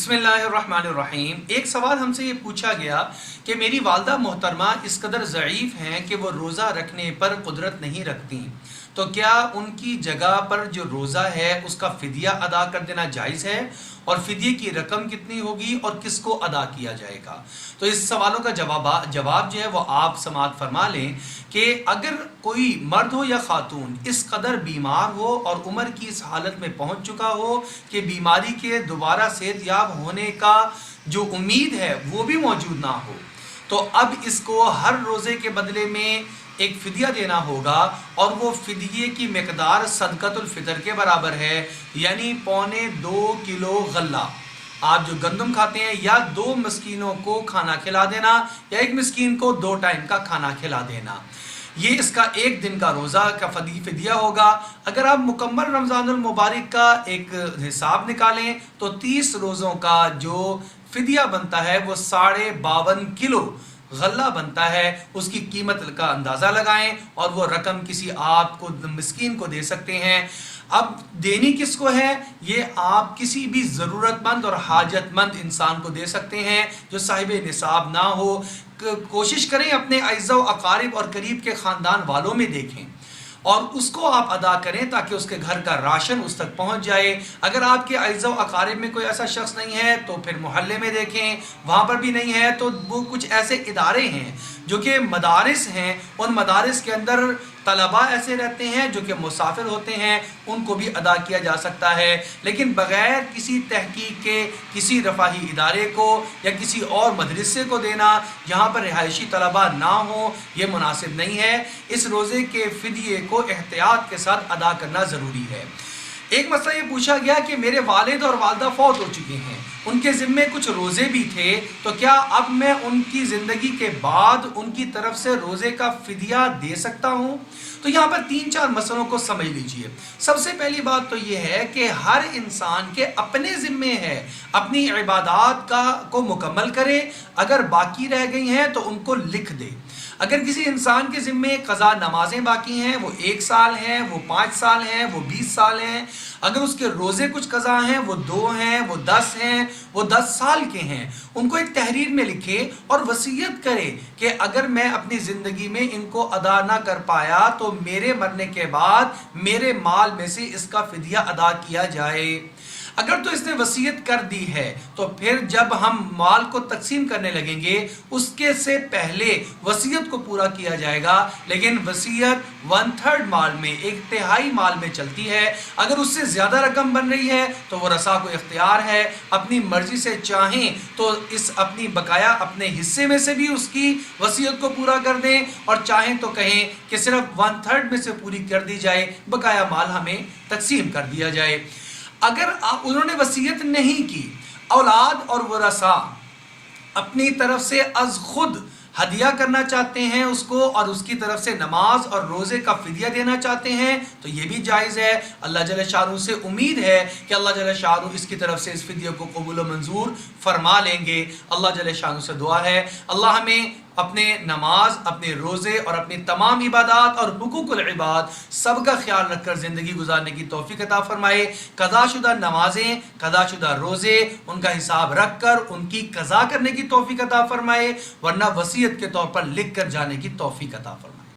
बिस्मिल्लाहिर्रहमानिर्रहीम। एक सवाल हमसे ये पूछा गया कि मेरी वालदा मोहतरमा इस कदर ज़ईफ़ हैं कि वो रोज़ा रखने पर कुदरत नहीं रखती, तो क्या उनकी जगह पर जो रोज़ा है उसका फ़िदिया अदा कर देना जायज़ है, और फ़िदिये की रकम कितनी होगी और किसको अदा किया जाएगा। तो इस सवालों का जवाब जो है वो आप समाअत फरमा लें कि अगर कोई मर्द हो या ख़ातून इस कदर बीमार हो और उम्र की इस हालत में पहुंच चुका हो कि बीमारी के दोबारा सेहतयाब होने का जो उम्मीद है वो भी मौजूद ना हो, तो अब इसको हर रोज़े के बदले में एक फ़िदिया देना होगा, और वो फ़िदिये की मिक़दार सदक़तुल फ़ितर के बराबर है, यानी 2.25 किलो गल्ला। आप जो गंदम खाते हैं, या 2 मिस्कीनों को खाना खिला देना, या 1 मिस्कीन को 2 टाइम का खाना खिला देना। ये इसका 1 दिन का रोज़ा का फ़िदिया होगा। अगर आप मुकम्मल रमज़ानुल मुबारक का एक हिसाब निकालें तो 30 रोज़ों का जो फ़िदिया बनता है वो 52.5 किलो गल्ला बनता है। उसकी कीमत का अंदाज़ा लगाएं और वो रकम किसी आपको मिस्कीन को दे सकते हैं। अब देनी किसको है, ये आप किसी भी ज़रूरतमंद और हाजतमंद इंसान को दे सकते हैं जो साहिब निसाब ना हो। कोशिश करें अपने अज़्ज़ा व अक़ारिब और करीब के ख़ानदान वालों में देखें और उसको आप अदा करें ताकि उसके घर का राशन उस तक पहुंच जाए। अगर आपके अज़्ज़ा व अक़ारिब में कोई ऐसा शख्स नहीं है तो फिर मोहल्ले में देखें, वहाँ पर भी नहीं है तो वो कुछ ऐसे इदारे हैं जो कि मदारिस हैं, उन मदारिस के अंदर तलबा ऐसे रहते हैं जो कि मुसाफिर होते हैं, उनको भी अदा किया जा सकता है। लेकिन बग़ैर किसी तहकीक के किसी रफ़ाही इदारे को या किसी और मदरसे को देना जहाँ पर रिहायशी तलबा ना हो, ये मुनासिब नहीं है। इस रोज़े के फ़िदिये को एहतियात के साथ अदा करना ज़रूरी है। एक मसला ये पूछा गया कि मेरे वालिद और वालदा फौत हो चुके हैं, उनके ज़िम्मे कुछ रोज़े भी थे, तो क्या अब मैं उनकी ज़िंदगी के बाद उनकी तरफ से रोज़े का फ़िदिया दे सकता हूँ। तो यहाँ पर 3-4 मसलों को समझ लीजिए। सबसे पहली बात तो ये है कि हर इंसान के अपने ज़िम्मे है अपनी इबादात को मुकम्मल करे, अगर बाकी रह गई हैं तो उनको लिख दे। अगर किसी इंसान के ज़िम्मे क़ज़ा नमाज़ें बाकी हैं, वो 1 साल हैं, वो 5 साल हैं, वो 20 साल हैं, अगर उसके रोज़े कुछ क़ज़ा हैं, वो 2 हैं, वो 10 हैं, वो 10 साल के हैं, उनको एक तहरीर में लिखे और वसीयत करे कि अगर मैं अपनी ज़िंदगी में इनको अदा ना कर पाया तो मेरे मरने के बाद मेरे माल में से इसका फ़िदिया अदा किया जाए। अगर तो इसने वसीयत कर दी है तो फिर जब हम माल को तकसीम करने लगेंगे उसके से पहले वसीयत को पूरा किया जाएगा। लेकिन वसीयत 1/3 माल में, 1/3 माल में चलती है। अगर उससे ज़्यादा रकम बन रही है तो वो रसा को इख्तियार है, अपनी मर्जी से चाहें तो इस अपनी बकाया अपने हिस्से में से भी उसकी वसीयत को पूरा कर दें, और चाहें तो कहें कि सिर्फ 1/3 में से पूरी कर दी जाए, बकाया माल हमें तकसीम कर दिया जाए। अगर उन्होंने वसीयत नहीं की, औलाद और वरसा अपनी तरफ से अज खुद हदिया करना चाहते हैं उसको और उसकी तरफ से नमाज और रोज़े का फ़िदिया देना चाहते हैं तो ये भी जायज़ है। अल्लाह जल्ल शाअनहू से उम्मीद है कि अल्लाह जल्ल शाअनहू इसकी तरफ से इस फ़िदिया को कबूल मंजूर फरमा लेंगे। अल्लाह जल्ल शाअनहू से दुआ है अल्लाह हमें अपने नमाज, अपने रोज़े और अपनी तमाम इबादात और हुकूकुल इबाद सबका ख्याल रखकर ज़िंदगी गुजारने की तौफीक अता फरमाए। क़ज़ाशुदा नमाजें, क़ज़ाशुदा रोज़े, उनका हिसाब रख कर उनकी क़ज़ा करने की तौफीक अता फरमाए, वरना वसीयत के तौर पर लिख कर जाने की तौफीक अता फरमाए।